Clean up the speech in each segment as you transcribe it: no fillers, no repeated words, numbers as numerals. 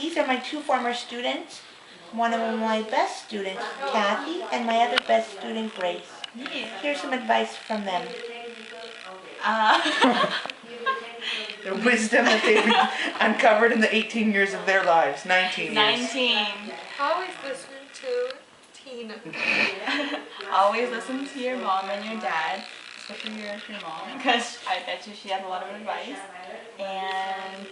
These are my two former students. One of them my best student, Kathy, and my other best student, Grace. Yeah. Here's some advice from them. The wisdom that they've uncovered in the 18 years of their lives. 19 years. 19. Always listen to Tina. Always listen to your mom and your dad, especially your mom, because I bet you she has a lot of advice. And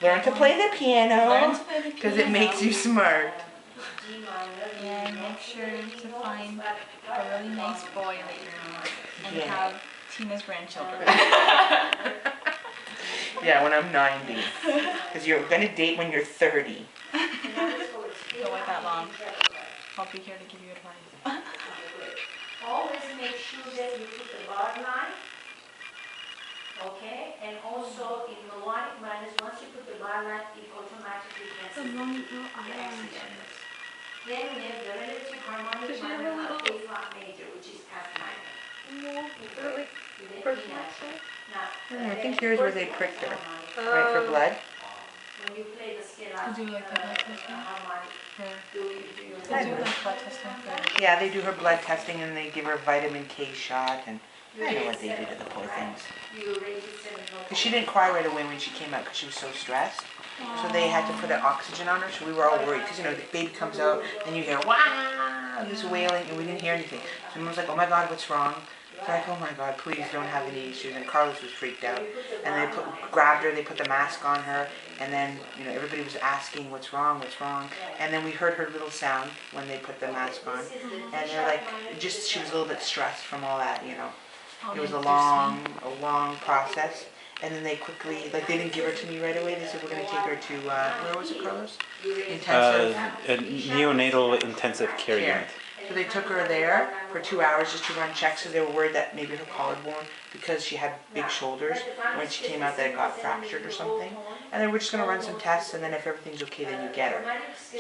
Learn to play the piano, because it makes you smart. And make sure to find a really nice boy later on and have Tina's grandchildren. Yeah, when I'm 90. Because you're going to date when you're 30. Don't wait that long. I'll be here to give you advice. Always make sure that you put the bar line, okay? And also in melodic minors, once you put the bar line, it automatically cancels the accident. Then we have the relative harmonic minor of A flat major, which is F minor. I think here's where they pricked her. Right, for blood. When you play the scale Do you like the blood testing? I Do you like blood testing for? Yeah, they do her blood testing and they give her a vitamin K shot and I know what they do to the poor things. Because she didn't cry right away when she came out because she was so stressed. So they had to put an oxygen on her, so we were all worried. Because, you know, the baby comes out and you hear, wow, this wailing, and we didn't hear anything. So Mom was like, oh my God, what's wrong? It's like, oh my God, please don't have any issues. And Carlos was freaked out. And they grabbed her, they put the mask on her, and then, you know, everybody was asking, what's wrong, what's wrong? And then we heard her little sound when they put the mask on. And they're like, just, she was a little bit stressed from all that, you know. It was a long process. And then they quickly, like they didn't give her to me right away. They said, we're going to take her to, where was it, Carlos? Intensive. Neonatal intensive care unit. So they took her there for 2 hours just to run checks because they were worried that maybe her collarbone, because she had big shoulders, when she came out that it got fractured or something. And then we're just going to run some tests and then if everything's okay then you get her.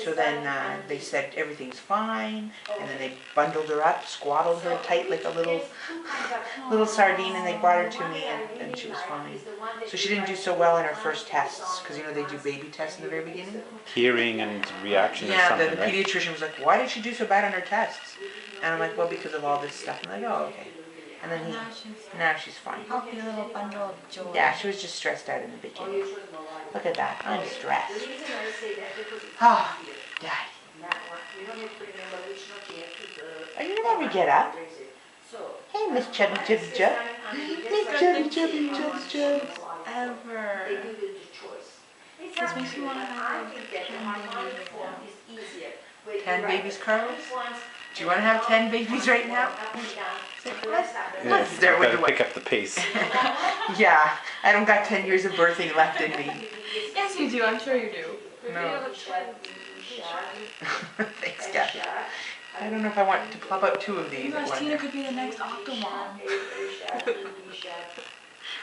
So then they said everything's fine and then they bundled her up, swaddled her tight like a little sardine and they brought her to me and she was fine. So she didn't do so well in her first tests because, you know, they do baby tests in the very beginning. Hearing and reaction or Yeah, something, the right? pediatrician was like, why did she do so bad on her tests? And I'm like, well, because of all this stuff. I'm like, oh, okay. And then now she's fine. Healthy little bundle of joy. Yeah, she was just stressed out in the beginning. Look at that, I'm stressed. Oh, Daddy. Are you gonna ever get up? Hey, Miss Chubby Chubby Chub. Miss Chubby Chubby Chub Chub. Ever. This makes me want to have like 10 babies, Carlos? Do you want to have 10 babies right now? Yeah, Start with gotta the pick up the pace. Yeah, I don't got 10 years of birthing left in me. Yes, you do. I'm sure you do. No. Thanks, Kathy. I don't know if I want to plop up 2 of these. Gosh, Tina could be the next Octomom.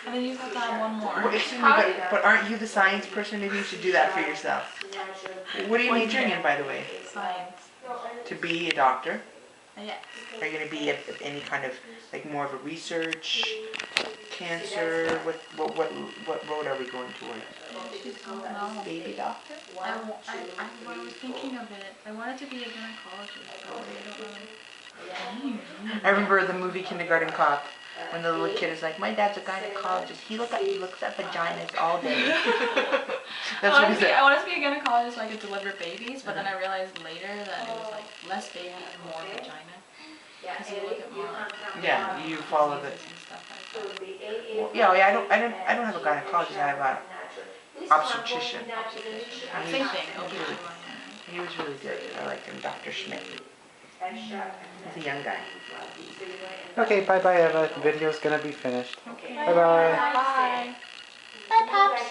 And then you have to have one more. But aren't you the science person? Maybe you should do that for yourself. What are you majoring in, by the way? Science. To be a doctor? Yeah. Are you going to be any kind of, like more of a research, cancer? What road are we going towards? Baby doctor? I was thinking of it. I wanted to be a gynecologist, but I don't know. I remember the movie Kindergarten Cop, when the little kid is like, my dad's a gynecologist. He looks at vaginas all day. That's what he said. I wanted to be a gynecologist so I could deliver babies, but then I realized later that it was like less baby and more vagina. Because you look at more like Yeah, you follow the. and stuff like that. Well, yeah, I don't have a gynecologist. I have a obstetrician. Same thing. He was really good. I liked him, Dr. Schmidt. He's a young guy. Okay, bye-bye, Eva. The video's gonna be finished. Okay. Bye-bye. Bye. Bye, Pops.